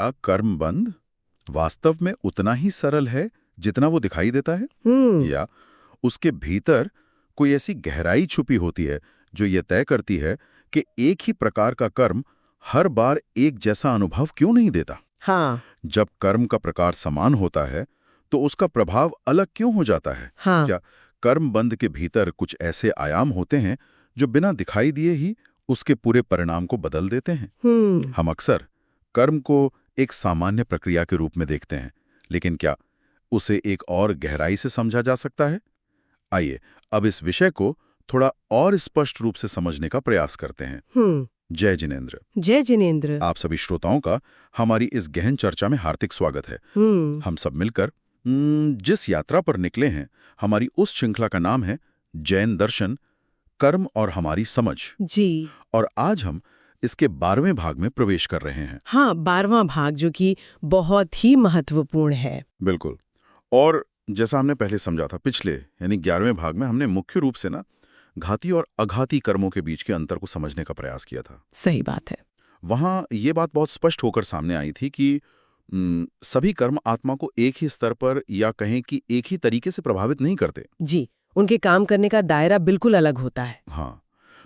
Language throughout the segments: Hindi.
क्या कर्म बंध वास्तव में उतना ही सरल है जितना वो दिखाई देता है? या उसके भीतर कोई ऐसी गहराई छुपी होती है जो ये तय करती है कि एक ही प्रकार का कर्म हर बार एक जैसा अनुभव क्यों नहीं देता? हाँ। जब कर्म का प्रकार समान होता है तो उसका प्रभाव अलग क्यों हो जाता है? हाँ। क्या कर्म बंध के भीतर कुछ ऐसे आयाम होते हैं जो बिना दिखाई दिए ही उसके पूरे परिणाम को बदल देते हैं? हम अक्सर कर्म को एक सामान्य प्रक्रिया के रूप में देखते हैं, लेकिन क्या उसे एक और गहराई से समझा जा सकता है? आइए अब इस विषय को थोड़ा और स्पष्ट रूप से समझने का प्रयास करते हैं। जय जिनेंद्र। जय जिनेंद्र। आप सभी श्रोताओं का हमारी इस गहन चर्चा में हार्दिक स्वागत है। हम सब मिलकर जिस यात्रा पर निकले हैं, हमारी उस श्रृंखला का नाम है जैन दर्शन, कर्म और हमारी समझ जी। और आज हम इसके 12वें भाग में प्रवेश कर रहे हैं। हाँ, 12वां भाग जो कि बहुत ही महत्वपूर्ण है। बिल्कुल। और जैसा हमने पहले समझा था, पिछले यानी 11वें भाग में हमने मुख्य रूप से घाती और अघाती कर्मों के बीच के अंतर को समझने का प्रयास किया था। सही बात है। वहां ये बात बहुत स्पष्ट होकर सामने आई थी कि सभी कर्म आत्मा को एक ही स्तर पर या कहें कि एक ही तरीके से प्रभावित नहीं करते। जी, उनके काम करने का दायरा बिल्कुल अलग होता है। हाँ,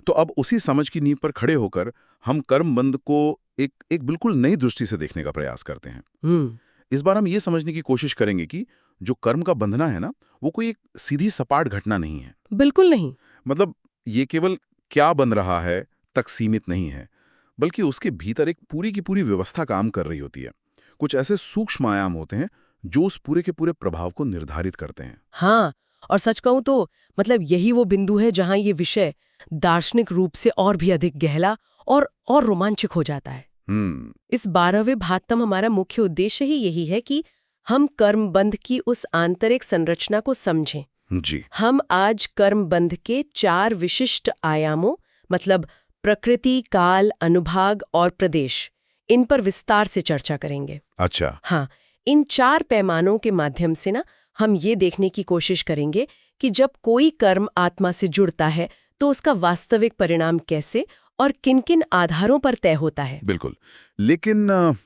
तो अब उसी समझ की नींव पर खड़े होकर हम कर्म बंध को एक बिल्कुल नई दृष्टि से देखने का प्रयास करते हैं। इस बार हम ये समझने की कोशिश करेंगे कि जो कर्म का बंधना है वो कोई एक सीधी सपाट घटना नहीं है। बिल्कुल नहीं। मतलब ये केवल क्या बन रहा है तक सीमित नहीं है, बल्कि उसके भीतर एक पूरी की पूरी व्यवस्था काम कर रही होती है। कुछ ऐसे सूक्ष्म आयाम होते हैं जो उस पूरे के पूरे प्रभाव को निर्धारित करते हैं। हाँ, और सच कहूं तो मतलब यही वो बिंदु है जहां ये विषय दार्शनिक रूप से और भी अधिक गहरा और रोमांचक हो जाता है। इस 12वें भाग का हमारा मुख्य उद्देश्य ही यही है कि हम कर्मबंध की उस आंतरिक संरचना को समझें। जी। हम आज कर्मबंध के 4 विशिष्ट आयामों मतलब प्रकृति, काल, अनुभाग और प्रदेश, इन पर विस्तार से चर्चा करेंगे। अच्छा। हाँ, इन 4 पैमानों के माध्यम से हम ये देखने की कोशिश करेंगे कि जब कोई कर्म आत्मा से जुड़ता है तो उसका वास्तविक परिणाम कैसे और किन-किन आधारों पर तय होता है। बिल्कुल, लेकिन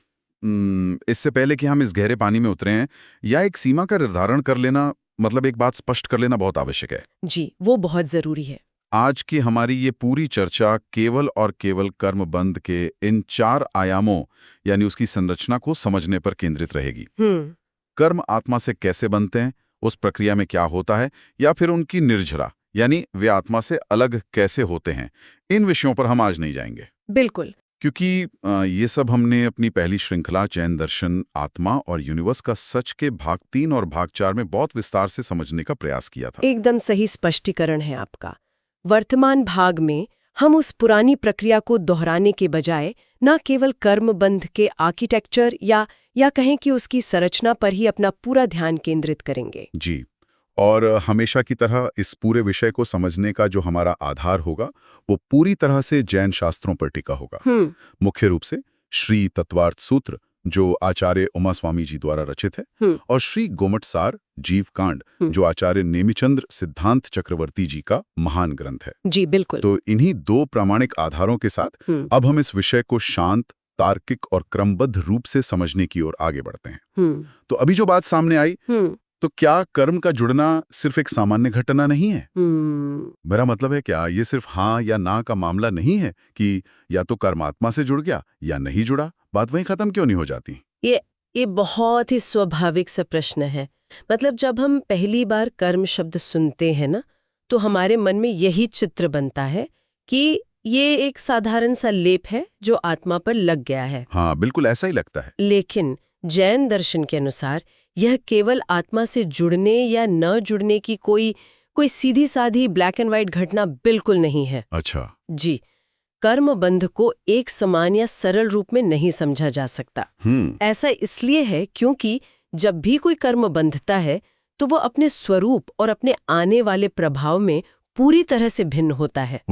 इससे पहले कि हम इस गहरे पानी में उतरे हैं या एक सीमा का निर्धारण कर लेना, मतलब एक बात स्पष्ट कर लेना बहुत आवश्यक है। जी, वो बहुत जरूरी है। आज की हमारी ये पूरी चर्चा केवल और केवल कर्मबंध के इन 4 आयामों यानी उसकी संरचना को समझने पर केंद्रित रहेगी। कर्म आत्मा से कैसे बनते हैं, उस प्रक्रिया में क्या होता है, या फिर उनकी निर्जरा यानी वे आत्मा से अलग कैसे होते हैं, इन विषयों पर हम आज नहीं जाएंगे। बिल्कुल। क्योंकि ये सब हमने अपनी पहली श्रृंखला जैन दर्शन, आत्मा और यूनिवर्स का सच के भाग 3 और भाग 4 में बहुत विस्तार से समझने का प्रयास किया था। एकदम सही स्पष्टीकरण है आपका। वर्तमान भाग में हम उस पुरानी प्रक्रिया को दोहराने के बजाय न केवल कर्मबंध के आर्किटेक्चर या कहें कि उसकी संरचना पर ही अपना पूरा ध्यान केंद्रित करेंगे। जी, और हमेशा की तरह इस पूरे विषय को समझने का जो हमारा आधार होगा वो पूरी तरह से जैन शास्त्रों पर टिका होगा। मुख्य रूप से श्री तत्वार्थ सूत्र जो आचार्य उमा स्वामी जी द्वारा रचित है, और श्री गोमटसार जीव कांड जो आचार्य नेमिचंद्र सिद्धांत चक्रवर्ती जी का महान ग्रंथ है। जी बिल्कुल। तो इन्हीं 2 प्रामाणिक आधारों के साथ अब हम इस विषय को शांत, तार्किक और क्रमबद्ध रूप से समझने की ओर आगे बढ़ते हैं। तो अभी जो बात सामने आई, तो क्या कर्म का जुड़ना सिर्फ एक सामान्य घटना नहीं है? मेरा मतलब है, क्या ये सिर्फ हाँ या ना का मामला नहीं है कि या तो कर्म आत्मा से जुड़ गया या नहीं जुड़ा, बात वहीं खत्म क्यों नहीं हो जाती? ये बहुत ही स्वाभाविक सा प्रश्न है। मतलब जब हम पहली बार कर्म शब्द सुनते हैं तो हमारे मन में यही चित्र बनता है कि ये एक साधारण सा लेप है जो आत्मा पर लग गया है। हाँ, बिल्कुल ऐसा ही लगता है। लेकिन जैन दर्शन के अनुसार यह केवल आत्मा से जुड़ने या न जुड़ने की कोई सीधी साधी ब्लैक एंड व्हाइट घटना बिल्कुल नहीं है। अच्छा। जी, कर्मबंध को एक समान या सरल रूप में नहीं समझा जा सकता। ऐसा इसलिए है क्योंकि जब भी कोई कर्म बंधता है तो वो अपने स्वरूप और अपने आने वाले प्रभाव में पूरी तरह से भिन्न होता है।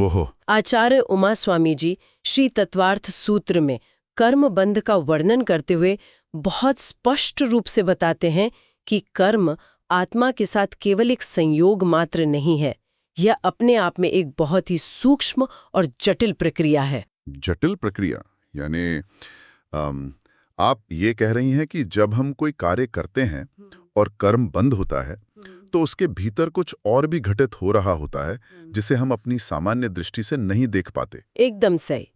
आचार्य उमा स्वामी जी श्री तत्वार्थ सूत्र में कर्मबंध का वर्णन करते हुए बहुत स्पष्ट रूप से बताते हैं कि कर्म आत्मा के साथ केवल एक संयोग मात्र नहीं है, यह अपने आप में एक बहुत ही सूक्ष्म और जटिल प्रक्रिया है। जटिल प्रक्रिया यानी आप ये कह रही हैं कि जब हम कोई कार्य करते हैं और कर्म बंद होता है तो उसके भीतर कुछ और भी घटित हो रहा होता है जिसे हम अपनी सामान्य दृष्टि से नहीं देख पाते। एकदम सही।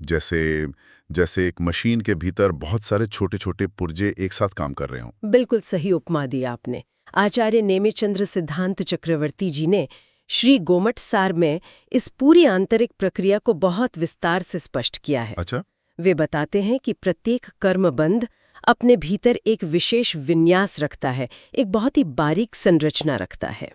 जैसे एक मशीन के भीतर बहुत सारे छोटे छोटे पुर्जे एक साथ काम कर रहे हों। बिल्कुल सही उपमा दी आपने। आचार्य नेमिचंद्र सिद्धांत चक्रवर्ती जी ने श्री गोमट सार में इस पूरी आंतरिक प्रक्रिया को बहुत विस्तार से स्पष्ट किया है। अच्छा। वे बताते हैं कि प्रत्येक कर्मबंध अपने भीतर एक विशेष विन्यास रखता है, एक बहुत ही बारीक संरचना रखता है।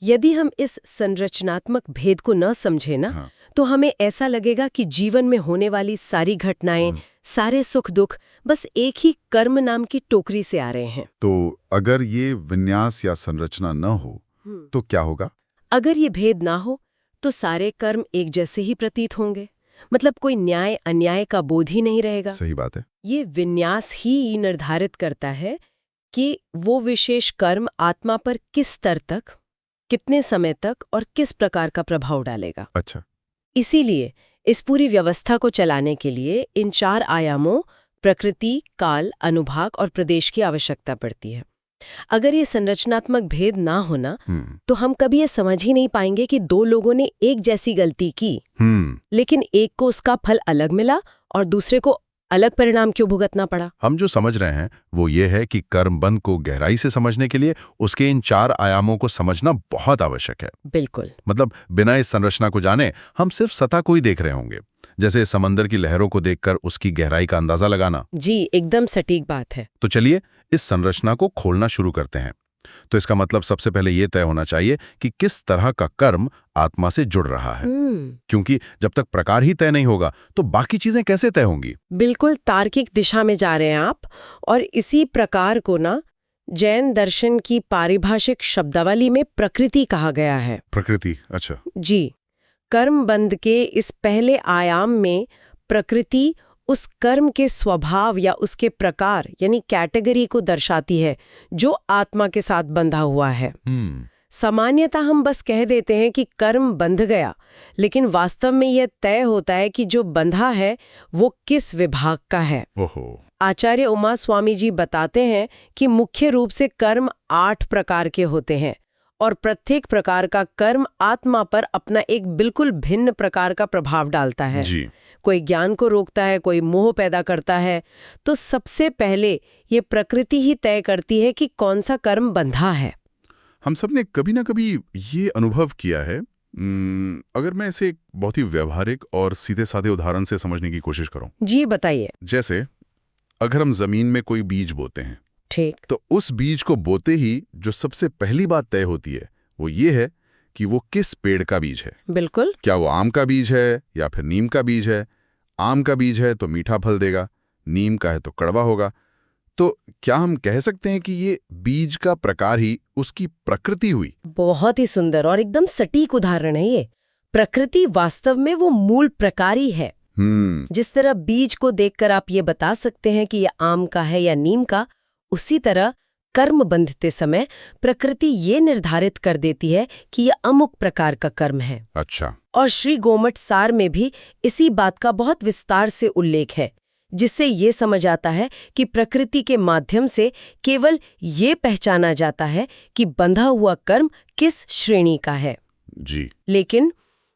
यदि हम इस संरचनात्मक भेद को न समझे ना, तो हमें ऐसा लगेगा कि जीवन में होने वाली सारी घटनाएं, सारे सुख दुख बस एक ही कर्म नाम की टोकरी से आ रहे हैं। तो अगर ये विन्यास या संरचना न हो तो क्या होगा? अगर ये भेद ना हो तो सारे कर्म एक जैसे ही प्रतीत होंगे, मतलब कोई न्याय अन्याय का बोध ही नहीं रहेगा। सही बात है। ये विन्यास ही निर्धारित करता है कि वो विशेष कर्म आत्मा पर किस स्तर तक, कितने समय तक और किस प्रकार का प्रभाव डालेगा। अच्छा। इसीलिए इस पूरी व्यवस्था को चलाने के लिए इन 4 आयामों प्रकृति, काल, अनुभाग और प्रदेश की आवश्यकता पड़ती है। अगर ये संरचनात्मक भेद ना होना तो हम कभी ये समझ ही नहीं पाएंगे कि 2 लोगों ने एक जैसी गलती की, लेकिन एक को उसका फल अलग मिला और दूसरे को अलग परिणाम क्यों भुगतना पड़ा। हम जो समझ रहे हैं वो ये है कि कर्मबंध को गहराई से समझने के लिए उसके इन 4 आयामों को समझना बहुत आवश्यक है। बिल्कुल। मतलब बिना इस संरचना को जाने हम सिर्फ सतह को ही देख रहे होंगे, जैसे समंदर की लहरों को देखकर उसकी गहराई का अंदाजा लगाना। जी, एकदम सटीक बात है। तो चलिए इस संरचना को खोलना शुरू करते हैं। तो इसका मतलब सबसे पहले ये तय होना चाहिए कि किस तरह का कर्म आत्मा से जुड़ रहा है, क्योंकि जब तक प्रकार ही तय नहीं होगा तो बाकी चीजें कैसे तय होंगी। बिल्कुल तार्किक दिशा में जा रहे हैं आप। और इसी प्रकार को ना जैन दर्शन की पारिभाषिक शब्दावली में प्रकृति कहा गया है। प्रकृति, अच्छा जी। कर्मबंध के इस पहले आयाम में प्रकृति उस कर्म के स्वभाव या उसके प्रकार यानी कैटेगरी को दर्शाती है जो आत्मा के साथ बंधा हुआ है। सामान्यतः हम बस कह देते हैं कि कर्म बंध गया, लेकिन वास्तव में यह तय होता है कि जो बंधा है वो किस विभाग का है। आचार्य उमा स्वामी जी बताते हैं कि मुख्य रूप से कर्म 8 प्रकार के होते हैं और प्रत्येक प्रकार का कर्म आत्मा पर अपना एक बिल्कुल भिन्न प्रकार का प्रभाव डालता है। कोई ज्ञान को रोकता है, कोई मोह पैदा करता है। तो सबसे पहले ये प्रकृति ही तय करती है कि कौन सा कर्म बंधा है। हम सब ने कभी ना कभी ये अनुभव किया है। अगर मैं इसे एक बहुत ही व्यवहारिक और सीधे साधे उदाहरण से समझने की कोशिश करूं। जी बताइए। जैसे अगर हम जमीन में कोई बीज बोते हैं, ठीक, तो उस बीज को बोते ही जो सबसे पहली बात तय होती है वो ये है कि वो किस पेड़ का बीज है। बिल्कुल। क्या वो आम का बीज है या फिर नीम का बीज है। आम का बीज है तो मीठा फल देगा, नीम का है तो कड़वा होगा। तो क्या हम कह सकते हैं कि ये बीज का प्रकार ही उसकी प्रकृति हुई? बहुत ही सुंदर और एकदम सटीक उदाहरण है ये। प्रकृति वास्तव में वो मूल प्रकार ही है। जिस तरह बीज को देखकर आप ये बता सकते हैं कि ये आम का है या नीम का, उसी तरह कर्म बंधते समय प्रकृति ये निर्धारित कर देती है कि यह अमुक प्रकार का कर्म है। अच्छा। और श्री गोमट सार में भी इसी बात का बहुत विस्तार से उल्लेख है, जिससे ये समझ आता है कि प्रकृति के माध्यम से केवल ये पहचाना जाता है कि बंधा हुआ कर्म किस श्रेणी का है। जी। लेकिन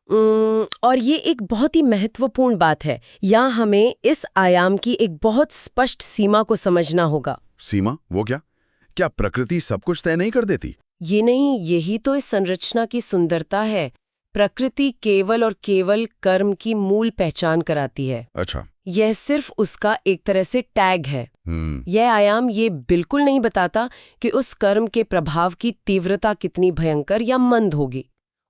और ये एक बहुत ही महत्वपूर्ण बात है, यहाँ हमें इस आयाम की एक बहुत स्पष्ट सीमा को समझना होगा। सीमा? वो क्या? क्या प्रकृति सब कुछ तय नहीं कर देती? ये नहीं, यही तो इस संरचना की सुंदरता है। प्रकृति केवल और केवल कर्म की मूल पहचान कराती है। अच्छा। यह सिर्फ उसका एक तरह से टैग है। यह आयाम ये बिल्कुल नहीं बताता कि उस कर्म के प्रभाव की तीव्रता कितनी भयंकर या मंद होगी,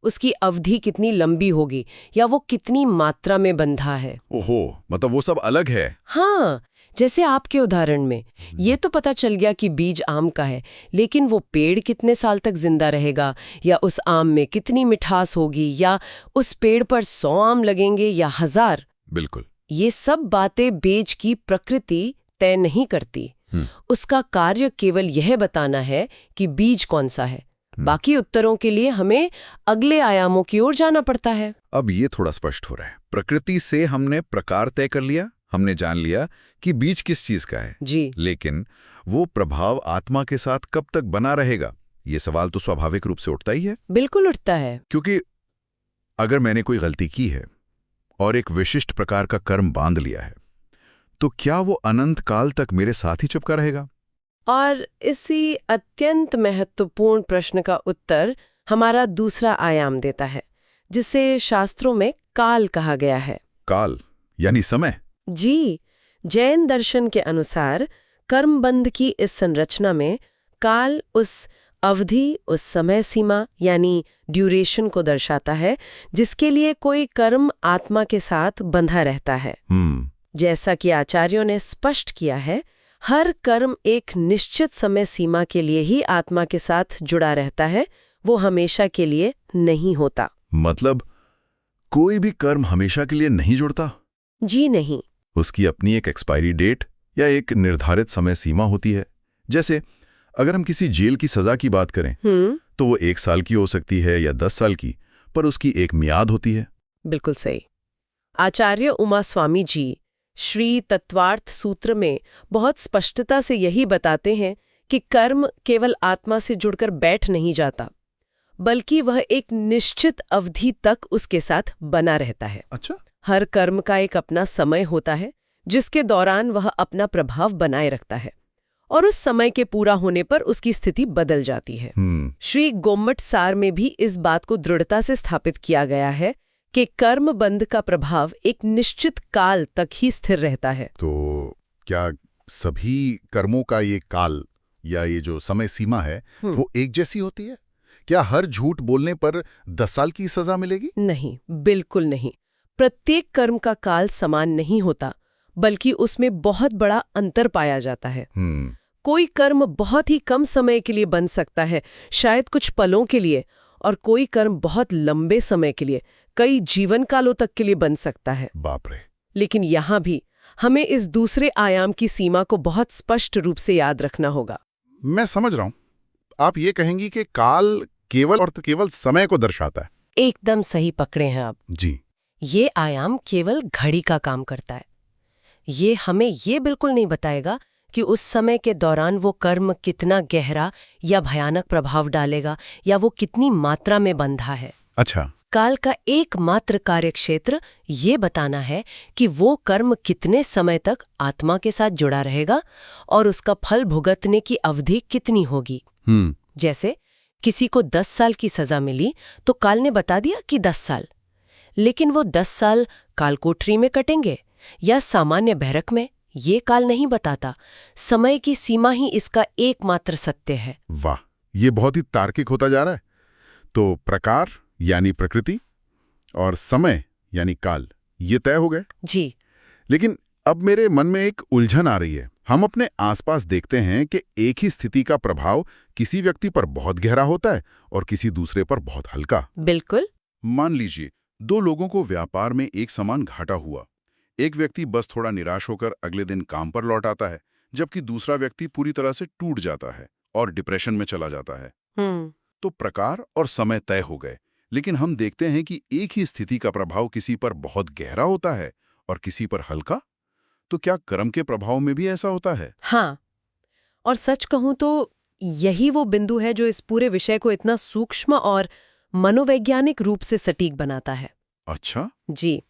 उसकी अवधि कितनी लंबी होगी या वो कितनी मात्रा में बंधा है। ओहो, मतलब वो सब अलग है। हाँ, जैसे आपके उदाहरण में ये तो पता चल गया कि बीज आम का है, लेकिन वो पेड़ कितने साल तक जिंदा रहेगा, या उस आम में कितनी मिठास होगी, या उस पेड़ पर 100 आम लगेंगे या 1000। बिल्कुल। ये सब बातें बीज की प्रकृति तय नहीं करती। उसका कार्य केवल यह बताना है कि बीज कौन सा है। बाकी उत्तरों के लिए हमें अगले आयामों की ओर जाना पड़ता है। अब ये थोड़ा स्पष्ट हो रहा है। प्रकृति से हमने प्रकार तय कर लिया, हमने जान लिया कि बीज किस चीज का है जी। लेकिन वो प्रभाव आत्मा के साथ कब तक बना रहेगा, ये सवाल तो स्वाभाविक रूप से उठता ही है। बिल्कुल उठता है। क्योंकि अगर मैंने कोई गलती की है और एक विशिष्ट प्रकार का कर्म बांध लिया है, तो क्या वो अनंत काल तक मेरे साथ ही चिपका रहेगा? और इसी अत्यंत महत्वपूर्ण प्रश्न का उत्तर हमारा दूसरा आयाम देता है, जिसे शास्त्रों में काल कहा गया है। काल यानी समय? जी, जैन दर्शन के अनुसार कर्मबंध की इस संरचना में काल उस अवधि, उस समय सीमा यानी ड्यूरेशन को दर्शाता है जिसके लिए कोई कर्म आत्मा के साथ बंधा रहता है। जैसा कि आचार्यों ने स्पष्ट किया है, हर कर्म एक निश्चित समय सीमा के लिए ही आत्मा के साथ जुड़ा रहता है, वो हमेशा के लिए नहीं होता। मतलब कोई भी कर्म हमेशा के लिए नहीं जुड़ता? जी नहीं। उसकी अपनी एक एक्सपायरी डेट या एक निर्धारित समय सीमा होती है। जैसे अगर हम किसी जेल की सजा की बात करें तो वो 1 साल की हो सकती है या 10 साल की, पर उसकी एक मियाद होती है। बिल्कुल सही। आचार्य उमा स्वामी जी श्री तत्वार्थ सूत्र में बहुत स्पष्टता से यही बताते हैं कि कर्म केवल आत्मा से जुड़कर बैठ नहीं जाता, बल्कि वह एक निश्चित अवधि तक उसके साथ बना रहता है। अच्छा। हर कर्म का एक अपना समय होता है जिसके दौरान वह अपना प्रभाव बनाए रखता है और उस समय के पूरा होने पर उसकी स्थिति बदल जाती है। श्री गोम्मट सार में भी इस बात को दृढ़ता से स्थापित किया गया है कि कर्म बंध का प्रभाव एक निश्चित काल तक ही स्थिर रहता है। तो क्या सभी कर्मों का ये काल या ये जो समय सीमा है वो एक जैसी होती है? क्या हर झूठ बोलने पर 10 साल की सजा मिलेगी? नहीं, बिल्कुल नहीं। प्रत्येक कर्म का काल समान नहीं होता, बल्कि उसमें बहुत बड़ा अंतर पाया जाता है। कोई कर्म बहुत ही कम समय के लिए बन सकता है, शायद कुछ पलों के लिए, और कोई कर्म बहुत लंबे समय के लिए, कई जीवन कालों तक के लिए बन सकता है। बाप रे। लेकिन यहाँ भी हमें इस दूसरे आयाम की सीमा को बहुत स्पष्ट रूप से याद रखना होगा। मैं समझ रहा हूं। आप ये कहेंगी कि काल केवल और केवल समय को दर्शाता है। एकदम सही पकड़े हैं आप जी। ये आयाम केवल घड़ी का काम करता है। ये हमें ये बिल्कुल नहीं बताएगा कि उस समय के दौरान वो कर्म कितना गहरा या भयानक प्रभाव डालेगा या वो कितनी मात्रा में बंधा है। अच्छा। काल का एकमात्र कार्यक्षेत्र ये बताना है कि वो कर्म कितने समय तक आत्मा के साथ जुड़ा रहेगा और उसका फल भुगतने की अवधि कितनी होगी। जैसे किसी को 10 साल की सजा मिली तो काल ने बता दिया कि 10 साल, लेकिन वो 10 साल कालकोठरी में कटेंगे या सामान्य बैरक में, ये काल नहीं बताता। समय की सीमा ही इसका एकमात्र सत्य है। वाह, ये बहुत ही तार्किक होता जा रहा है। तो प्रकार यानी प्रकृति और समय यानी काल, ये तय हो गए। जी। लेकिन अब मेरे मन में एक उलझन आ रही है। हम अपने आसपास देखते हैं कि एक ही स्थिति का प्रभाव किसी व्यक्ति पर बहुत गहरा होता है और किसी दूसरे पर बहुत हल्का। बिल्कुल। मान लीजिए 2 लोगों को व्यापार में एक समान घाटा हुआ। एक व्यक्ति बस थोड़ा निराश होकर अगले दिन काम पर लौट आता है, जबकि दूसरा व्यक्ति पूरी तरह से टूट जाता है और डिप्रेशन में चला जाता है। तो प्रकार और समय तय हो गए, लेकिन हम देखते हैं कि एक ही स्थिति का प्रभाव किसी पर बहुत गहरा होता है और किसी पर हल्का। तो क्या कर्म के प्रभाव में भी ऐसा होता है? हाँ, और सच कहूं तो यही वो बिंदु है जो इस पूरे विषय को इतना सूक्ष्म और मनोवैज्ञानिक रूप से सटीक बनाता है। अच्छा। जी,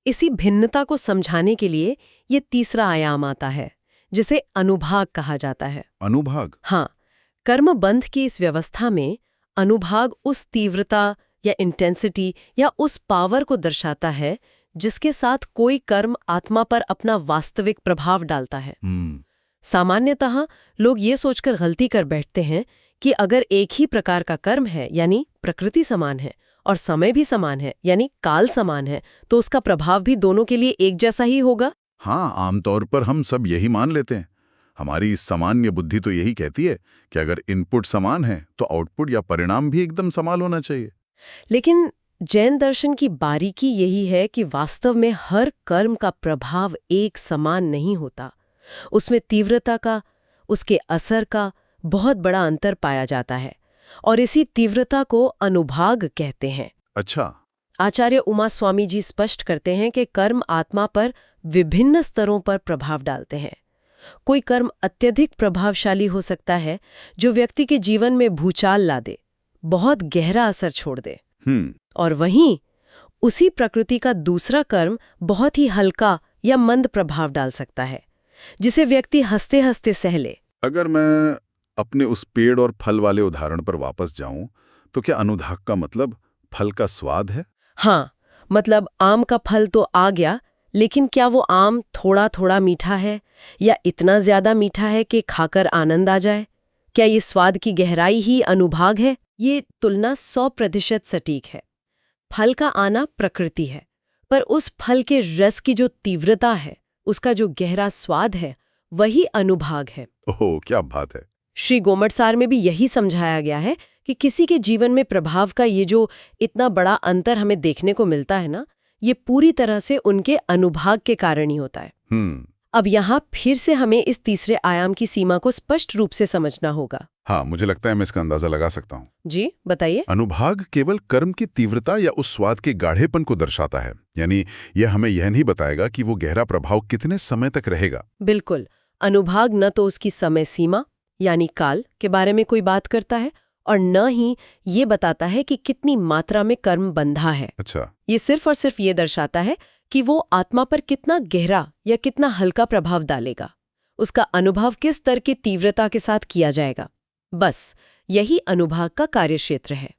इसी भिन्नता को समझाने के लिए ये तीसरा आयाम आता है, जिसे अनुभाग कहा जाता है। अनुभाग? हाँ, कर्मबंध की इस व्यवस्था में अनुभाग उस तीव्रता या इंटेंसिटी या उस पावर को दर्शाता है जिसके साथ कोई कर्म आत्मा पर अपना वास्तविक प्रभाव डालता है। सामान्यतः लोग ये सोचकर गलती कर बैठते हैं कि अगर एक ही प्रकार का कर्म है यानी प्रकृति समान है और समय भी समान है यानी काल समान है, तो उसका प्रभाव भी दोनों के लिए एक जैसा ही होगा। हाँ, आमतौर पर हम सब यही मान लेते हैं। हमारी सामान्य बुद्धि तो यही कहती है कि अगर इनपुट समान है तो आउटपुट या परिणाम भी एकदम समान होना चाहिए। लेकिन जैन दर्शन की बारीकी यही है कि वास्तव में हर कर्म का प्रभाव एक समान नहीं होता। उसमें तीव्रता का, उसके असर का बहुत बड़ा अंतर पाया जाता है और इसी तीव्रता को अनुभाग कहते हैं। अच्छा। आचार्य उमा स्वामी जी स्पष्ट करते हैं कि कर्म आत्मा पर विभिन्न स्तरों पर प्रभाव डालते हैं। कोई कर्म अत्यधिक प्रभावशाली हो सकता है जो व्यक्ति के जीवन में भूचाल ला दे, बहुत गहरा असर छोड़ दे। और वहीं उसी प्रकृति का दूसरा कर्म बहुत ही हल्का या मंद प्रभाव डाल सकता है, जिसे व्यक्ति हंसते हंसते सह ले। अगर मैं अपने उस पेड़ और फल वाले उदाहरण पर वापस जाऊं, तो क्या अनुधाक का मतलब फल का स्वाद है? हाँ, मतलब आम का फल तो आ गया, लेकिन क्या वो आम थोड़ा थोड़ा मीठा है या इतना ज्यादा मीठा है कि खाकर आनंद आ जाए? क्या ये स्वाद की गहराई ही अनुभाग है? ये तुलना 100% सटीक है। फल का आना प्रकृति है, पर उस फल के रस की जो तीव्रता है, उसका जो गहरा स्वाद है, वही अनुभाग है। ओह, क्या बात है! श्री गोमटसार में भी यही समझाया गया है कि किसी के जीवन में प्रभाव का ये जो इतना बड़ा अंतर हमें देखने को मिलता है ना, ये पूरी तरह से उनके अनुभाग के कारण ही होता है। अब यहाँ फिर से हमें इस तीसरे आयाम की सीमा को स्पष्ट रूप से समझना होगा। हाँ, मुझे लगता है मैं इसका अंदाजा लगा सकता हूँ। जी, बताइए। अनुभाग केवल कर्म की तीव्रता या उस स्वाद के गाढ़ेपन को दर्शाता है, यानी यह हमें यह नहीं बताएगा कि वो गहरा प्रभाव कितने समय तक रहेगा। बिल्कुल, अनुभाग न तो उसकी समय सीमा यानी काल के बारे में कोई बात करता है और न ही ये बताता है कि कितनी मात्रा में कर्म बंधा है। अच्छा, ये सिर्फ और सिर्फ ये दर्शाता है कि वो आत्मा पर कितना गहरा या कितना हल्का प्रभाव डालेगा, उसका अनुभव किस स्तर की तीव्रता के साथ किया जाएगा। बस यही अनुभाग का कार्यक्षेत्र है।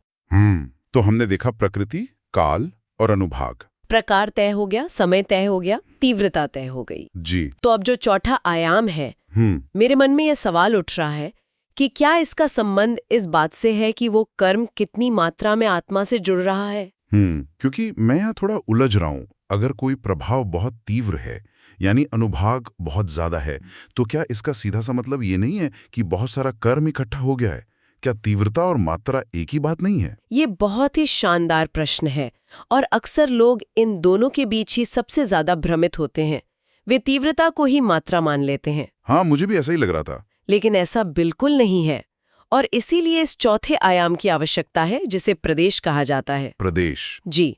तो हमने देखा प्रकृति, काल और अनुभाग। प्रकार तय हो गया, समय तय हो गया, तीव्रता तय हो गई। जी। तो अब जो चौथा आयाम है, मेरे मन में यह सवाल उठ रहा है कि क्या इसका संबंध इस बात से है कि वो कर्म कितनी मात्रा में आत्मा से जुड़ रहा है? क्योंकि मैं यहाँ थोड़ा उलझ रहा हूँ। अगर कोई प्रभाव बहुत तीव्र है, यानी अनुभाग बहुत ज्यादा है, तो क्या इसका सीधा सा मतलब ये नहीं है कि बहुत सारा कर्म इकट्ठा हो गया है? क्या तीव्रता और मात्रा एक ही बात नहीं है? ये बहुत ही शानदार प्रश्न है और अक्सर लोग इन दोनों के बीच ही सबसे ज्यादा भ्रमित होते हैं। वे तीव्रता को ही मात्रा मान लेते हैं। हाँ, मुझे भी ऐसा ही लग रहा था। लेकिन ऐसा बिल्कुल नहीं है और इसीलिए इस चौथे आयाम की आवश्यकता है, जिसे प्रदेश कहा जाता है। प्रदेश? जी।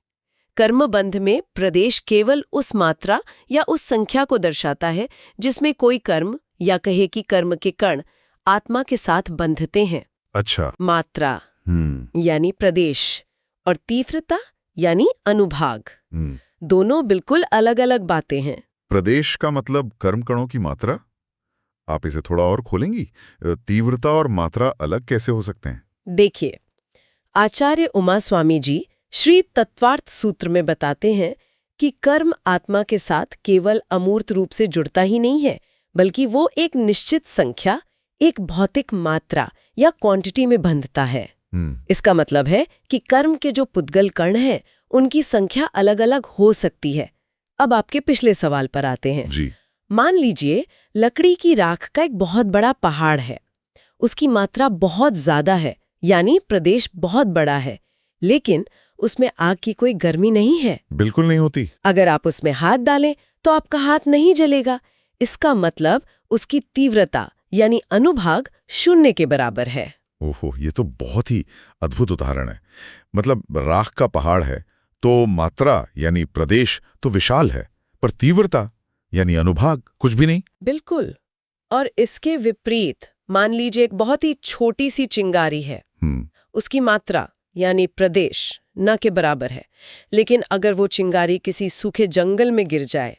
कर्मबंध में प्रदेश केवल उस मात्रा या उस संख्या को दर्शाता है जिसमें कोई कर्म या कहे कि कर्म के कण आत्मा के साथ बंधते हैं। अच्छा। मात्रा यानी प्रदेश और तीव्रता यानी अनुभाग, दोनों बिल्कुल अलग अलग बातें हैं। प्रदेश का मतलब कर्म कणों की मात्रा? आप इसे थोड़ा और खोलेंगी? तीव्रता और मात्रा अलग कैसे हो सकते हैं? देखिए, आचार्य उमा स्वामी जी श्री तत्वार्थ सूत्र में बताते हैं कि कर्म आत्मा के साथ केवल अमूर्त रूप से जुड़ता ही नहीं है, बल्कि वो एक निश्चित संख्या, एक भौतिक मात्रा या क्वांटिटी में बंधता है। इसका मतलब है कि कर्म के जो पुद्गल कण हैं, उनकी संख्या अलग अलग हो सकती है। अब आपके पिछले सवाल पर आते हैं। जी। मान लीजिए लकड़ी की राख का एक बहुत बड़ा पहाड़ है, उसकी मात्रा बहुत ज्यादा है, यानी प्रदेश बहुत बड़ा है, लेकिन उसमें आग की कोई गर्मी नहीं है। बिल्कुल नहीं होती। अगर आप उसमें हाथ डालें तो आपका हाथ नहीं जलेगा। इसका मतलब उसकी तीव्रता यानी अनुभाग 0 के बराबर है। ओहो, ये तो बहुत ही अद्भुत उदाहरण है। मतलब राख का पहाड़ है तो मात्रा यानी प्रदेश तो विशाल है, पर तीव्रता यानी अनुभाग कुछ भी नहीं। बिल्कुल। और इसके विपरीत मान लीजिए एक बहुत ही छोटी सी चिंगारी है, उसकी मात्रा यानी प्रदेश न के बराबर है, लेकिन अगर वो चिंगारी किसी सूखे जंगल में गिर जाए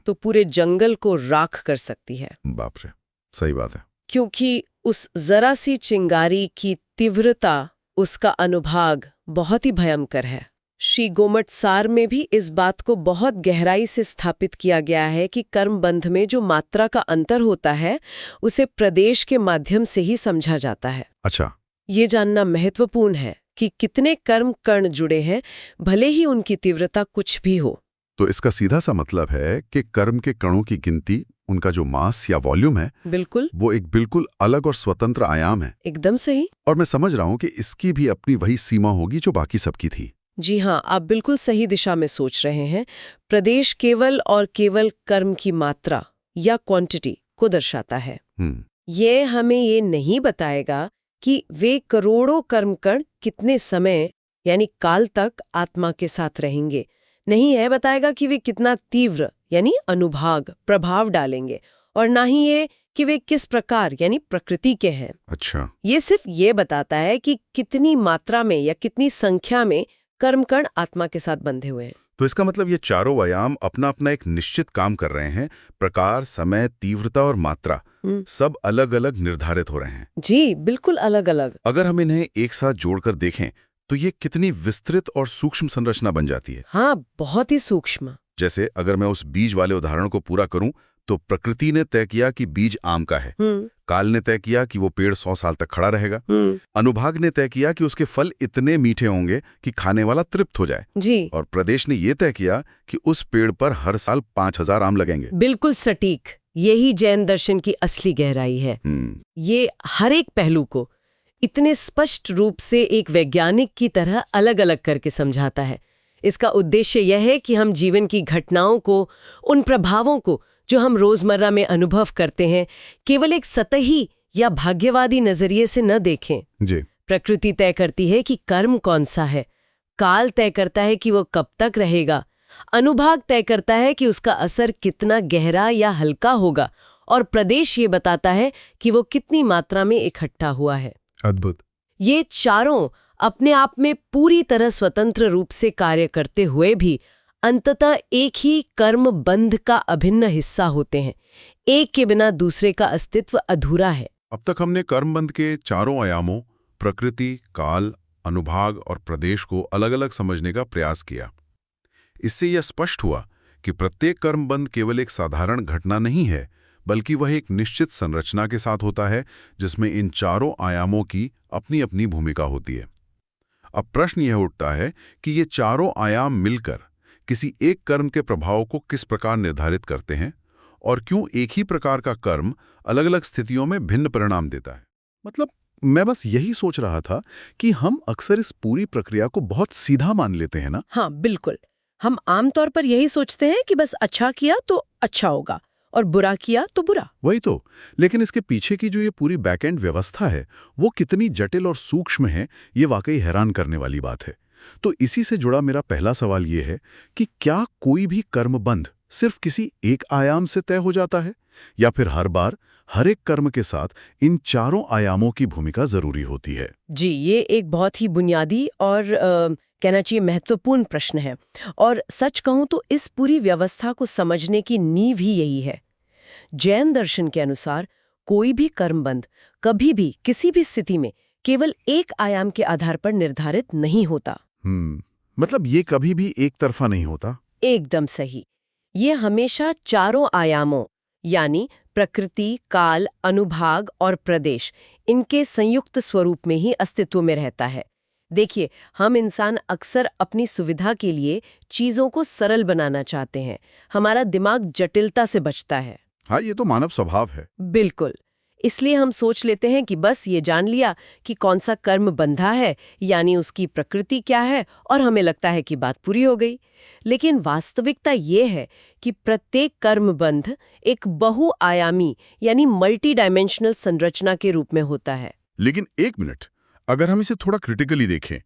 तो पूरे जंगल को राख कर सकती है। बाप रे, सही बात है। क्योंकि उस जरा सी चिंगारी की तीव्रता, उसका अनुभाग बहुत ही भयंकर है। श्री गोमटसार में भी इस बात को बहुत गहराई से स्थापित किया गया है कि कर्मबंध में जो मात्रा का अंतर होता है, उसे प्रदेश के माध्यम से ही समझा जाता है। अच्छा। ये जानना महत्वपूर्ण है कि कितने कर्म कण जुड़े हैं, भले ही उनकी तीव्रता कुछ भी हो। तो इसका सीधा सा मतलब है कि कर्म के कणों की गिनती, उनका जो मास या वॉल्यूम है, बिल्कुल, वो एक बिल्कुल अलग और स्वतंत्र आयाम है। एकदम सही। और मैं समझ रहा हूं कि इसकी भी अपनी वही सीमा होगी जो बाकी सबकी थी। जी हाँ, आप बिल्कुल सही दिशा में सोच रहे हैं। प्रदेश केवल और केवल कर्म की मात्रा या क्वांटिटी को दर्शाता है। ये हमें ये नहीं बताएगा कि वे करोड़ों कर्मकण कितने समय यानी काल तक आत्मा के साथ रहेंगे, नहीं है बताएगा कि वे कितना तीव्र यानी अनुभाग प्रभाव डालेंगे, और ना ही ये कि वे किस प्रकार यानी प्रकृति के हैं। अच्छा, ये सिर्फ ये बताता है कि कितनी मात्रा में या कितनी संख्या में कर्मकण आत्मा के साथ बंधे हुए हैं। तो इसका मतलब ये चारों आयाम अपना अपना एक निश्चित काम कर रहे हैं। प्रकार, समय, तीव्रता और मात्रा सब अलग अलग निर्धारित हो रहे हैं। जी बिल्कुल अलग अलग। अगर हम इन्हें एक साथ जोड़कर देखें तो ये कितनी विस्तृत और सूक्ष्म संरचना बन जाती है। हाँ, बहुत ही सूक्ष्म। जैसे अगर मैं उस बीज वाले उदाहरण को पूरा करूं तो प्रकृति ने तय किया कि बीज आम का है, काल ने तय किया कि वो पेड़ 100 साल तक खड़ा रहेगा, अनुभाग ने तय किया कि उसके फल इतने मीठे होंगे कि खाने वाला तृप्त हो जाए जी। और प्रदेश ने ये तय किया कि उस पेड़ पर हर साल 5000 आम लगेंगे। बिल्कुल सटीक। यही जैन दर्शन की असली गहराई है। ये हर एक पहलू को इतने स्पष्ट रूप से एक वैज्ञानिक की तरह अलग अलग करके समझाता है। इसका उद्देश्य यह है कि हम जीवन की घटनाओं को, उन प्रभावों को जो हम रोजमर्रा में अनुभव करते हैं, केवल एक सतही या भाग्यवादी नजरिए से न देखें जी। प्रकृति तय करती है कि कर्म कौन सा है, काल तय करता है कि वो कब तक रहेगा, अनुभाग तय करता है कि उसका असर कितना गहरा या हल्का होगा, और प्रदेश ये बताता है कि वो कितनी मात्रा में इकट्ठा हुआ है। अद्भुत। ये चारों अपने आप में पूरी तरह स्वतंत्र रूप से कार्य करते हुए भी अंततः एक ही कर्म बंध का अभिन्न हिस्सा होते हैं। एक के बिना दूसरे का अस्तित्व अधूरा है। अब तक हमने कर्म बंध के चारों आयामों प्रकृति, काल, अनुभाग और प्रदेश को अलग अलग समझने का प्रयास किया। इससे यह स्पष्ट हुआ कि प्रत्येक कर्म बंध केवल एक साधारण घटना नहीं है, बल्कि वह एक निश्चित संरचना के साथ होता है जिसमें इन चारों आयामों की अपनी अपनी भूमिका होती है। अब प्रश्न यह उठता है कि ये चारों आयाम मिलकर किसी एक कर्म के प्रभाव को किस प्रकार निर्धारित करते हैं, और क्यों एक ही प्रकार का कर्म अलग अलग स्थितियों में भिन्न परिणाम देता है। मतलब मैं बस यही सोच रहा था कि हम अक्सर इस पूरी प्रक्रिया को बहुत सीधा मान लेते हैं ना। हाँ बिल्कुल, हम आमतौर पर यही सोचते हैं कि बस अच्छा किया तो अच्छा होगा और बुरा किया तो बुरा। वही तो, लेकिन इसके पीछे की जो ये पूरी बैकएंड व्यवस्था है वो कितनी जटिल और सूक्ष्म है, ये वाकई हैरान करने वाली बात है। तो इसी से जुड़ा मेरा पहला सवाल ये है कि क्या कोई भी कर्मबंध सिर्फ किसी एक आयाम से तय हो जाता है, या फिर हर बार हर एक कर्म के साथ इन चारों आयामों की भूमिका जरूरी होती है? जी, ये एक बहुत ही बुनियादी और कहना चाहिए महत्वपूर्ण प्रश्न है, और सच कहूं तो इस पूरी व्यवस्था को समझने की नींव ही यही है। जैन दर्शन के अनुसार कोई भी कर्मबंध कभी भी किसी भी स्थिति में केवल एक आयाम के आधार पर निर्धारित नहीं होता। मतलब ये कभी भी एक तरफा नहीं होता? एकदम सही। ये हमेशा चारों आयामों यानी प्रकृति, काल, अनुभाग और प्रदेश, इनके संयुक्त स्वरूप में ही अस्तित्व में रहता है। देखिए, हम इंसान अक्सर अपनी सुविधा के लिए चीजों को सरल बनाना चाहते हैं। हमारा दिमाग जटिलता से बचता है। हाँ, ये तो मानव स्वभाव है। बिल्कुल। इसलिए हम सोच लेते हैं कि बस ये जान लिया कि कौन सा कर्म बंधा है, यानी उसकी प्रकृति क्या है, और हमें लगता है कि बात पूरी हो गई। लेकिन वास्तविकता ये है कि प्रत्येक कर्मबंध एक बहुआयामी यानी मल्टी डायमेंशनल संरचना के रूप में होता है। लेकिन एक मिनट, अगर हम इसे थोड़ा क्रिटिकली देखें,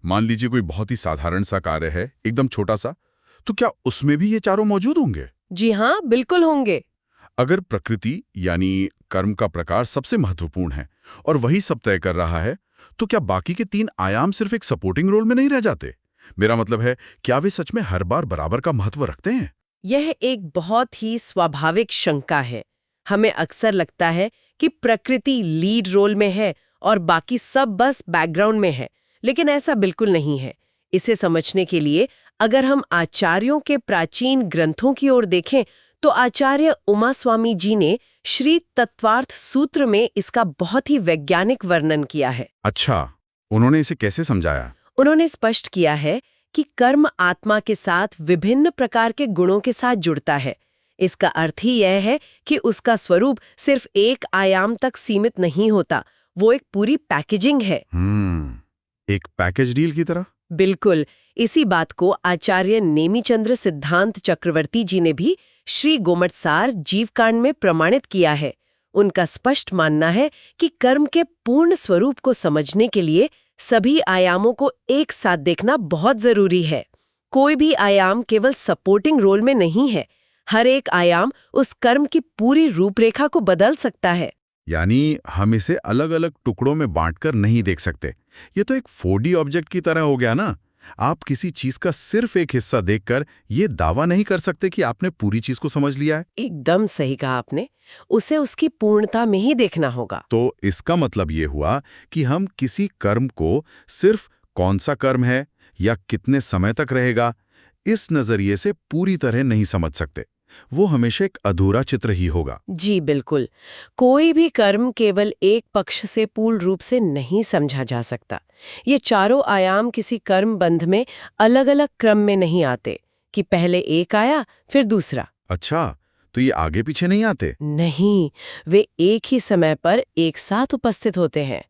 मान लीजिए कोई बहुत ही साधारण सा कार्य है, एकदम छोटा सा, तो क्या उसमें भी ये चारों मौजूद होंगे? जी हाँ, बिल्कुल होंगे। अगर प्रकृति यानी कर्म का प्रकार सबसे महत्वपूर्ण है और वही सब तय कर रहा है, तो क्या बाकी के 3 आयाम सिर्फ एक सपोर्टिंग रोल में नहीं रह जाते? मेरा मतलब है, क्या वे सच में हर बार बराबर का महत्व रखते हैं? यह एक बहुत ही स्वाभाविक शंका है। हमें अक्सर लगता है कि प्रकृति लीड रोल में है और बाकी सब बस बैकग्राउंड में है, लेकिन ऐसा बिल्कुल नहीं है। इसे समझने के लिए अगर हम आचार्यों के प्राचीन ग्रंथों की ओर देखें, तो आचार्य उमास्वामी जी ने श्री तत्वार्थ सूत्र में इसका बहुत ही वैज्ञानिक वर्णन किया है। अच्छा, उन्होंने इसे कैसे समझाया? उन्होंने स्पष्ट किया है कि कर्म आत्मा के साथ विभिन्न प्रकार के गुणों के साथ जुड़ता है। इसका अर्थ ही यह है कि उसका स्वरूप सिर्फ एक आयाम तक सीमित नहीं होता, वो एक पूरी पैकेजिंग है। एक पैकेज डील की तरह? बिल्कुल। इसी बात को आचार्य नेमिचंद्र सिद्धांत चक्रवर्ती जी ने भी श्री गोमटसार जीवकांड में प्रमाणित किया है। उनका स्पष्ट मानना है कि कर्म के पूर्ण स्वरूप को समझने के लिए सभी आयामों को एक साथ देखना बहुत जरूरी है। कोई भी आयाम केवल सपोर्टिंग रोल में नहीं है। हर एक आयाम उस कर्म की पूरी रूपरेखा को बदल सकता है। यानी हम इसे अलग अलग टुकड़ों में बांटकर नहीं देख सकते। ये तो एक 4D ऑब्जेक्ट की तरह हो गया ना। आप किसी चीज का सिर्फ एक हिस्सा देखकर ये दावा नहीं कर सकते कि आपने पूरी चीज को समझ लिया है। एकदम सही कहा आपने। उसे उसकी पूर्णता में ही देखना होगा। तो इसका मतलब ये हुआ कि हम किसी कर्म को सिर्फ कौन सा कर्म है या कितने समय तक रहेगा, इस नजरिए से पूरी तरह नहीं समझ सकते। वो हमेशा एक अधूरा चित्र ही होगा। जी बिल्कुल। कोई भी कर्म केवल एक पक्ष से पूर्ण रूप से नहीं समझा जा सकता। ये चारों आयाम किसी कर्म बंध में अलग अलग क्रम में नहीं आते कि पहले एक आया फिर दूसरा। अच्छा, तो ये आगे पीछे नहीं आते? नहीं, वे एक ही समय पर एक साथ उपस्थित होते हैं।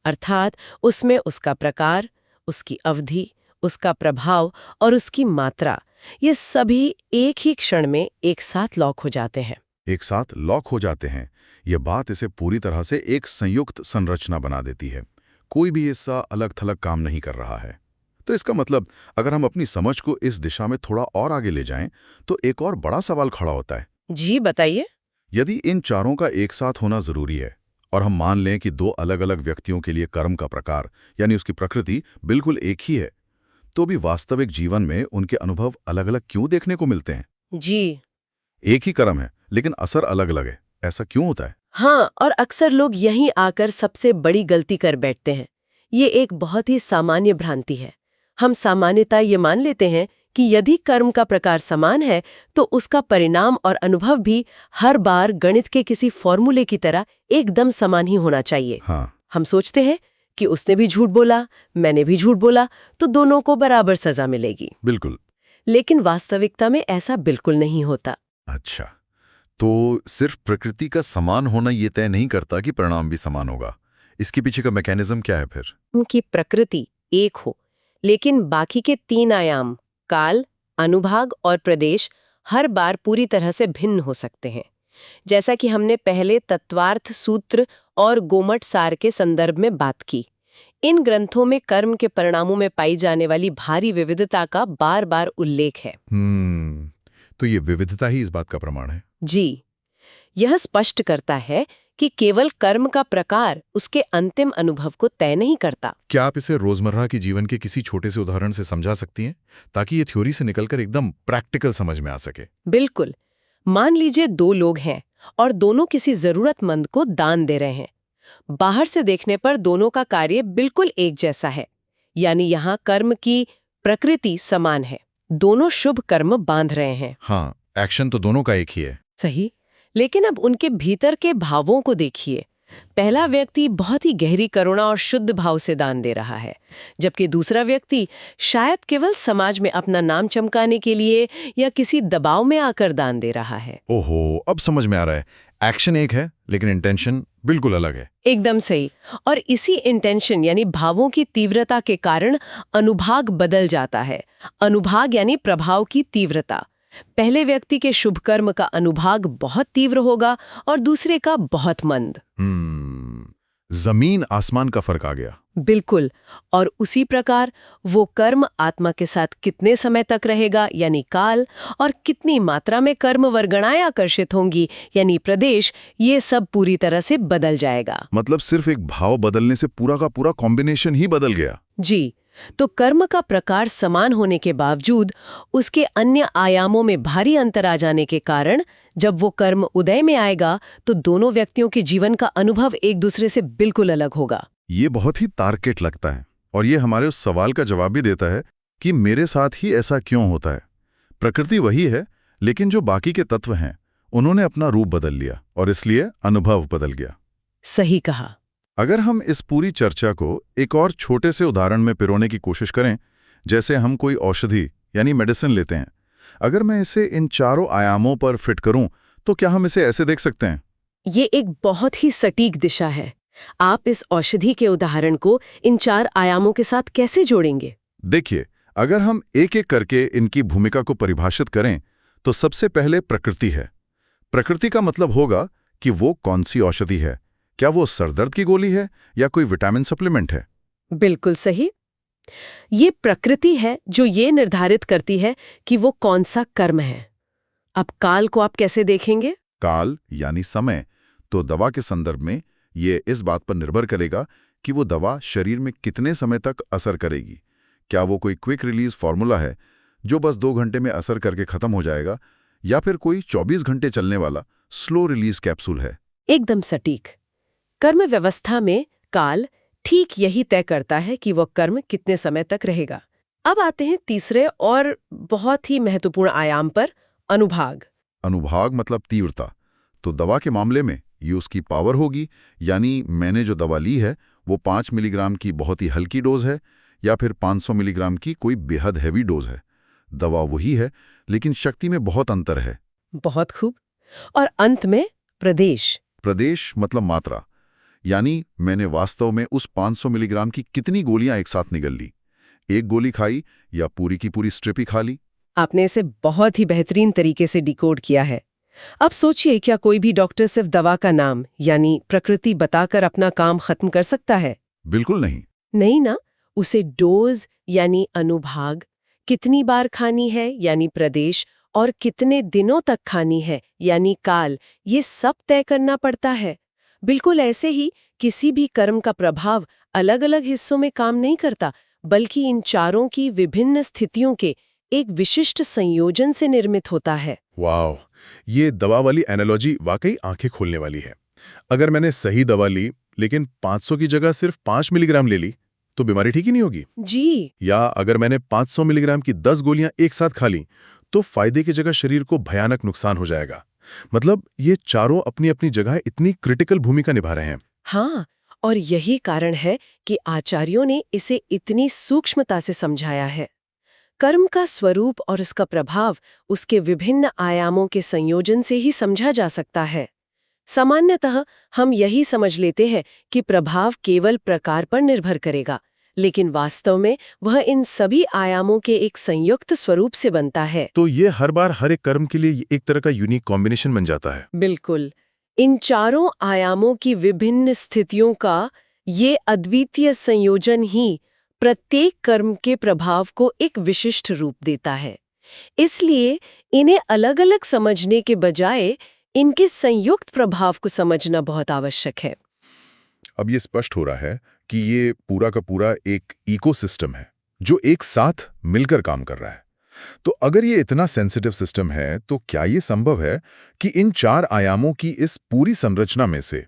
अर्थात उसमें उसका प्रकार, उसकी अवधि, उसका प्रभाव और उसकी मात्रा, ये सभी एक ही क्षण में एक साथ लॉक हो जाते हैं। एक साथ लॉक हो जाते हैं। ये बात इसे पूरी तरह से एक संयुक्त संरचना बना देती है। कोई भी हिस्सा अलग थलग काम नहीं कर रहा है। तो इसका मतलब अगर हम अपनी समझ को इस दिशा में थोड़ा और आगे ले जाएं, तो एक और बड़ा सवाल खड़ा होता है। जी बताइए। यदि इन चारों का एक साथ होना जरूरी है और हम मान लें कि दो अलग अलग व्यक्तियों के लिए कर्म का प्रकार यानी उसकी प्रकृति बिल्कुल एक ही है, तो भी वास्तविक जीवन में उनके अनुभव अलग अलग क्यों देखने को मिलते हैं? जी एक ही कर्म है लेकिन असर अलग अलग है। ऐसा क्यों होता है? हाँ, और अक्सर लोग यहीं आकर सबसे बड़ी गलती कर बैठते हैं। ये एक बहुत ही सामान्य भ्रांति है। हम सामान्यतः ये मान लेते हैं कि यदि कर्म का प्रकार समान है तो उसका परिणाम और अनुभव भी हर बार गणित के किसी फॉर्मूले की तरह एकदम समान ही होना चाहिए। हाँ। हम सोचते हैं कि उसने भी झूठ बोला, मैंने भी झूठ बोला, तो दोनों को बराबर सजा मिलेगी। बिल्कुल। लेकिन वास्तविकता में ऐसा बिल्कुल नहीं होता। अच्छा, तो सिर्फ प्रकृति का समान होना ये तय नहीं करता कि परिणाम भी समान होगा। इसके पीछे का मैकेनिज्म क्या है फिर? उनकी प्रकृति एक हो, लेकिन बाकी के 3 आयाम काल, अनुभाग और प्रदेश हर बार पूरी तरह से भिन्न हो सकते हैं। जैसा कि हमने पहले तत्वार्थ सूत्र और गोमट सार के संदर्भ में बात की। इन ग्रंथों में कर्म के परिणामों में पाई जाने वाली भारी विविधता का बार बार उल्लेख है। तो ये विविधता ही इस बात का प्रमाण है। जी, यह स्पष्ट करता है कि केवल कर्म का प्रकार उसके अंतिम अनुभव को तय नहीं करता। क्या आप इसे रोजमर्रा के जीवन के किसी छोटे से उदाहरण से समझा सकती हैं, ताकि ये थ्योरी से निकलकर एकदम प्रैक्टिकल समझ में आ सके? बिल्कुल। मान लीजिए 2 लोग हैं और दोनों किसी जरूरतमंद को दान दे रहे हैं। बाहर से देखने पर दोनों का कार्य बिल्कुल एक जैसा है, यानी यहाँ कर्म की प्रकृति समान है। दोनों शुभ कर्म बांध रहे हैं। हाँ, एक्शन तो दोनों का एक ही है। सही, लेकिन अब उनके भीतर के भावों को देखिए। पहला व्यक्ति बहुत ही गहरी करुणा और शुद्ध भाव से दान दे रहा है, जबकि दूसरा व्यक्ति शायद केवल समाज में अपना नाम चमकाने के लिए या किसी दबाव में आकर दान दे रहा है। ओहो, अब समझ में आ रहा है। एक्शन एक है लेकिन इंटेंशन बिल्कुल अलग है। एकदम सही। और इसी इंटेंशन यानी भावों की तीव्रता के कारण अनुभाग बदल जाता है। अनुभाग यानी प्रभाव की तीव्रता। पहले व्यक्ति के शुभ कर्म का अनुभाग बहुत तीव्र होगा और दूसरे का बहुत मंद। जमीन आसमान का फर्क आ गया। बिल्कुल। और उसी प्रकार वो कर्म आत्मा के साथ कितने समय तक रहेगा यानी काल, और कितनी मात्रा में कर्म वर्गणाएं आकर्षित होंगी यानी प्रदेश, ये सब पूरी तरह से बदल जाएगा। मतलब सिर्फ एक भाव बदलने से पूरा का पूरा कॉम्बिनेशन ही बदल गया। जी, तो कर्म का प्रकार समान होने के बावजूद उसके अन्य आयामों में भारी अंतर आ जाने के कारण जब वो कर्म उदय में आएगा तो दोनों व्यक्तियों के जीवन का अनुभव एक दूसरे से बिल्कुल अलग होगा। ये बहुत ही तार्किक लगता है और ये हमारे उस सवाल का जवाब भी देता है कि मेरे साथ ही ऐसा क्यों होता है। प्रकृति वही है लेकिन जो बाकी के तत्व हैं उन्होंने अपना रूप बदल लिया और इसलिए अनुभव बदल गया। सही कहा। अगर हम इस पूरी चर्चा को एक और छोटे से उदाहरण में पिरोने की कोशिश करें, जैसे हम कोई औषधि यानी मेडिसिन लेते हैं, अगर मैं इसे इन चारों आयामों पर फिट करूं तो क्या हम इसे ऐसे देख सकते हैं? ये एक बहुत ही सटीक दिशा है। आप इस औषधि के उदाहरण को इन 4 आयामों के साथ कैसे जोड़ेंगे? देखिए, अगर हम एक एक करके इनकी भूमिका को परिभाषित करें तो सबसे पहले प्रकृति है। प्रकृति का मतलब होगा कि वो कौन सी औषधि है। क्या वो सरदर्द की गोली है या कोई विटामिन सप्लीमेंट है? बिल्कुल सही। ये प्रकृति है जो ये निर्धारित करती है कि वो कौन सा कर्म है। अब काल को आप कैसे देखेंगे? काल यानी समय तो दवा के संदर्भ में ये इस बात पर निर्भर करेगा कि वो दवा शरीर में कितने समय तक असर करेगी। क्या वो कोई क्विक रिलीज फॉर्मूला है जो बस 2 घंटे में असर करके खत्म हो जाएगा, या फिर कोई 24 घंटे चलने वाला स्लो रिलीज कैप्सूल है? एकदम सटीक। कर्म व्यवस्था में काल ठीक यही तय करता है कि वो कर्म कितने समय तक रहेगा। अब आते हैं तीसरे और बहुत ही महत्वपूर्ण आयाम पर, अनुभाग। अनुभाग मतलब तीव्रता। तो दवा के मामले में ये उसकी पावर होगी, यानी मैंने जो दवा ली है वो 5 मिलीग्राम की बहुत ही हल्की डोज है या फिर 500 मिलीग्राम की कोई बेहद हैवी डोज है। दवा वही है लेकिन शक्ति में बहुत अंतर है। बहुत खूब। और अंत में प्रदेश। प्रदेश मतलब मात्रा, यानी मैंने वास्तव में उस 500 मिलीग्राम की कितनी गोलियां एक साथ निगल ली। एक गोली खाई या पूरी की पूरी स्ट्रिप ही खा ली। आपने इसे बहुत ही बेहतरीन तरीके से डिकोड किया है। अब सोचिए, क्या कोई भी डॉक्टर सिर्फ दवा का नाम यानी प्रकृति बताकर अपना काम खत्म कर सकता है? बिल्कुल नहीं। नहीं ना। उसे डोज यानी अनुभाग, कितनी बार खानी है यानी प्रदेश, और कितने दिनों तक खानी है यानी काल, ये सब तय करना पड़ता है। बिल्कुल ऐसे ही किसी भी कर्म का प्रभाव अलग अलग हिस्सों में काम नहीं करता, बल्कि इन चारों की विभिन्न स्थितियों के एक विशिष्ट संयोजन से निर्मित होता है। वाह, ये दवा वाली एनालॉजी वाकई आंखें खोलने वाली है। अगर मैंने सही दवा ली लेकिन 500 की जगह सिर्फ 5 मिलीग्राम ले ली तो बीमारी ठीक ही नहीं होगी जी। या अगर मैंने 500 मिलीग्राम की 10 गोलियां एक साथ खा ली तो फायदे की जगह शरीर को भयानक नुकसान हो जाएगा। मतलब ये चारों अपनी अपनी जगह इतनी क्रिटिकल भूमिका निभा रहे हैं। हाँ, और यही कारण है कि आचार्यों ने इसे इतनी सूक्ष्मता से समझाया है। कर्म का स्वरूप और उसका प्रभाव उसके विभिन्न आयामों के संयोजन से ही समझा जा सकता है। सामान्यतः हम यही समझ लेते हैं कि प्रभाव केवल प्रकार पर निर्भर करेगा, लेकिन वास्तव में वह इन सभी आयामों के एक संयुक्त स्वरूप से बनता है। तो ये हर बार हर एक कर्म के लिए एक तरह का यूनिक कॉम्बिनेशन बन जाता है। बिल्कुल। इन चारों आयामों की विभिन्न स्थितियों का ये अद्वितीय संयोजन ही प्रत्येक कर्म के प्रभाव को एक विशिष्ट रूप देता है। इसलिए इन्हें अलग अलग समझने के बजाय इनके संयुक्त प्रभाव को समझना बहुत आवश्यक है। अब ये स्पष्ट हो रहा है कि ये पूरा का पूरा एक इकोसिस्टम है जो एक साथ मिलकर काम कर रहा है। तो अगर ये इतना सेंसिटिव सिस्टम है तो क्या ये संभव है कि इन 4 आयामों की इस पूरी संरचना में से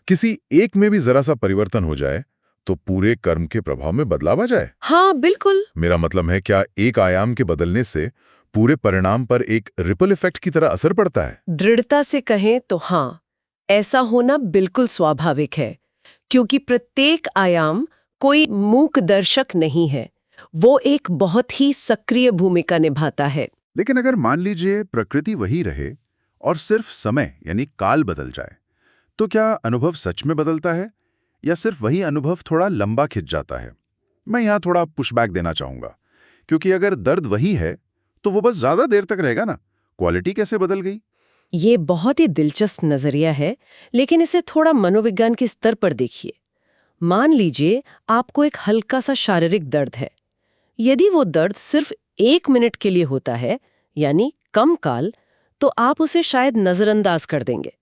किसी एक में भी जरा सा परिवर्तन हो जाए तो पूरे कर्म के प्रभाव में बदलाव आ जाए? हाँ, बिल्कुल। मेरा मतलब है, क्या एक आयाम के बदलने से पूरे परिणाम पर एक रिपल इफेक्ट की तरह असर पड़ता है? दृढ़ता से कहें तो हाँ, ऐसा होना बिल्कुल स्वाभाविक है, क्योंकि प्रत्येक आयाम कोई मूक दर्शक नहीं है, वो एक बहुत ही सक्रिय भूमिका निभाता है। लेकिन अगर मान लीजिए प्रकृति वही रहे और सिर्फ समय यानी काल बदल जाए, तो क्या अनुभव सच में बदलता है या सिर्फ वही अनुभव थोड़ा लंबा खिंच जाता है? मैं यहाँ थोड़ा पुशबैक देना चाहूंगा, क्योंकि अगर दर्द वही है तो वो बस ज्यादा देर तक रहेगा ना। क्वालिटी कैसे बदल गई? ये बहुत ही दिलचस्प नजरिया है, लेकिन इसे थोड़ा मनोविज्ञान के स्तर पर देखिए। मान लीजिए आपको एक हल्का सा शारीरिक दर्द है। यदि वो दर्द सिर्फ 1 मिनट के लिए होता है, यानी कम काल, तो आप उसे शायद नजरअंदाज कर देंगे।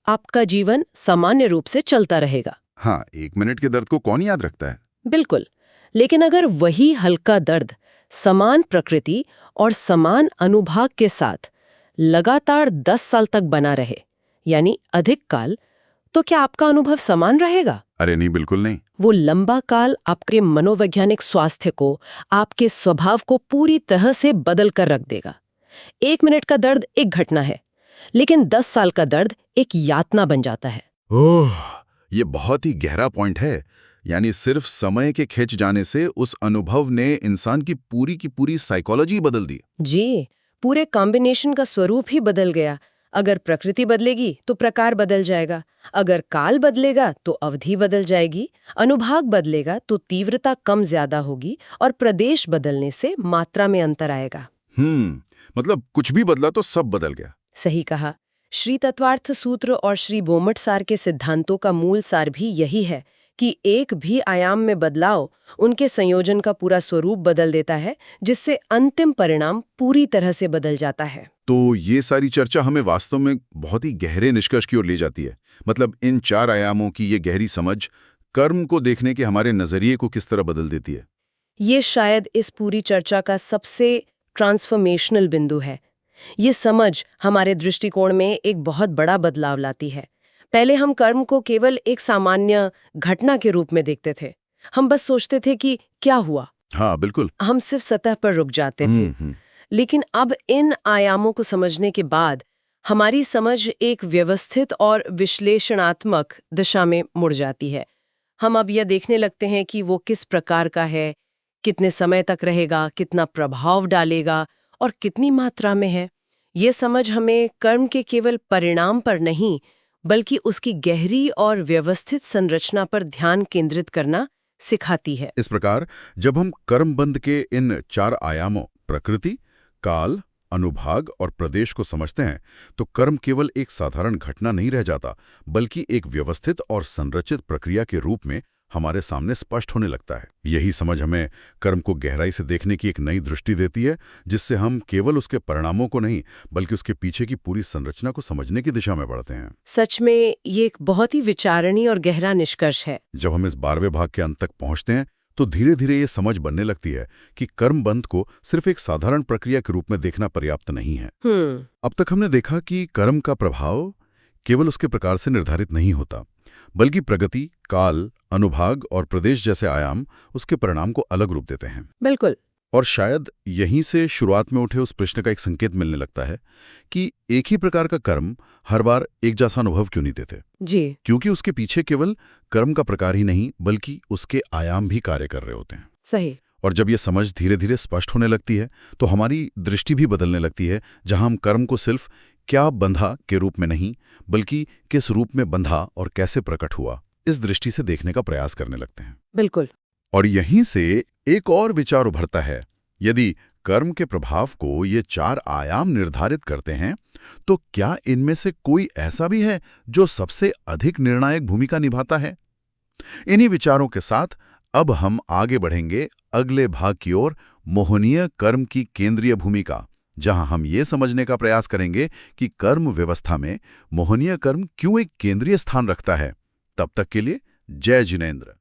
आपका जीवन सामान्य रूप से चलता रहेगा। हाँ, 1 मिनट के दर्द को कौन याद रखता है? बिल्कुल। लेकिन अगर वही हल्का दर्द समान प्रकृति और समान अनुभाग के साथ लगातार 10 साल तक बना रहे, यानी अधिक काल, तो क्या आपका अनुभव समान रहेगा? अरे नहीं, बिल्कुल नहीं। वो लंबा काल आपके मनोवैज्ञानिक स्वास्थ्य को, आपके स्वभाव को पूरी तरह से बदल कर रख देगा। 1 मिनट का दर्द एक घटना है, लेकिन 10 साल का दर्द एक यातना बन जाता है। ओह, ये बहुत ही गहरा पॉइंट है। यानी सिर्फ समय के खिंच जाने से उस अनुभव ने इंसान की पूरी साइकोलॉजी बदल दी। जी, पूरे कॉम्बिनेशन का स्वरूप ही बदल गया। अगर प्रकृति बदलेगी तो प्रकार बदल जाएगा, अगर काल बदलेगा तो अवधि बदल जाएगी, अनुभाग बदलेगा तो तीव्रता कम ज्यादा होगी, और प्रदेश बदलने से मात्रा में अंतर आएगा। मतलब कुछ भी बदला तो सब बदल गया। सही कहा। श्री तत्वार्थ सूत्र और श्री बोमट सार के सिद्धांतों का मूल सार भी यही है कि एक भी आयाम में बदलाव उनके संयोजन का पूरा स्वरूप बदल देता है, जिससे अंतिम परिणाम पूरी तरह से बदल जाता है। तो ये सारी चर्चा हमें वास्तव में बहुत ही गहरे निष्कर्ष की ओर ले जाती है। मतलब इन 4 आयामों की ये गहरी समझ कर्म को देखने के हमारे नजरिए को किस तरह बदल देती है। ये शायद इस पूरी चर्चा का सबसे ट्रांसफॉर्मेशनल बिंदु है। ये समझ हमारे दृष्टिकोण में एक बहुत बड़ा बदलाव लाती है। पहले हम कर्म को केवल एक सामान्य घटना के रूप में देखते थे। हम बस सोचते थे कि क्या हुआ। हाँ, बिल्कुल। हम सिर्फ सतह पर रुक जाते थे। लेकिन अब इन आयामों को समझने के बाद हमारी समझ एक व्यवस्थित और विश्लेषणात्मक दिशा में मुड़ जाती है। हम अब यह देखने लगते हैं कि वो किस प्रकार का है, कितने समय तक रहेगा, कितना प्रभाव डालेगा और कितनी मात्रा में है। ये समझ हमें कर्म के केवल परिणाम पर नहीं, बल्कि उसकी गहरी और व्यवस्थित संरचना पर ध्यान केंद्रित करना सिखाती है। इस प्रकार जब हम कर्मबंध के इन 4 आयामों प्रकृति, काल, अनुभाग और प्रदेश को समझते हैं तो कर्म केवल एक साधारण घटना नहीं रह जाता, बल्कि एक व्यवस्थित और संरचित प्रक्रिया के रूप में हमारे सामने स्पष्ट होने लगता है। यही समझ हमें कर्म को गहराई से देखने की एक नई दृष्टि देती है, जिससे हम केवल उसके परिणामों को नहीं, बल्कि उसके पीछे की पूरी संरचना को समझने की दिशा में बढ़ते हैं। सच में ये एक बहुत ही विचारणीय और गहरा निष्कर्ष है। जब हम इस 12वें भाग के अंत तक पहुंचते हैं तो धीरे धीरे ये समझ बनने लगती है कि कर्मबंध को सिर्फ एक साधारण प्रक्रिया के रूप में देखना पर्याप्त नहीं है। अब तक हमने देखा कि कर्म का प्रभाव केवल उसके प्रकार से निर्धारित नहीं होता, बल्कि प्रगति, काल, अनुभाग और प्रदेश जैसे आयाम उसके परिणाम को अलग रूप देते हैं। बिल्कुल। और शायद यहीं से शुरुआत में उठे उस प्रश्न का एक संकेत मिलने लगता है कि एक ही प्रकार का कर्म हर बार एक जैसा अनुभव क्यों नहीं देते। जी। क्योंकि उसके पीछे केवल कर्म का प्रकार ही नहीं, बल्कि उसके आयाम भी कार्य कर रहे होते हैं। सही। और जब ये समझ धीरे धीरे स्पष्ट होने लगती है तो हमारी दृष्टि भी बदलने लगती है, जहां हम कर्म को सिर्फ क्या बंधा के रूप में नहीं, बल्कि किस रूप में बंधा और कैसे प्रकट हुआ, इस दृष्टि से देखने का प्रयास करने लगते हैं। बिल्कुल। और यहीं से एक और विचार उभरता है। यदि कर्म के प्रभाव को ये 4 आयाम निर्धारित करते हैं, तो क्या इनमें से कोई ऐसा भी है जो सबसे अधिक निर्णायक भूमिका निभाता है? इन्हीं विचारों के साथ अब हम आगे बढ़ेंगे अगले भाग की ओर, मोहनीय कर्म की केंद्रीय भूमिका, जहां हम ये समझने का प्रयास करेंगे कि कर्म व्यवस्था में मोहनीय कर्म क्यों एक केंद्रीय स्थान रखता है। तब तक के लिए जय जिनेंद्र।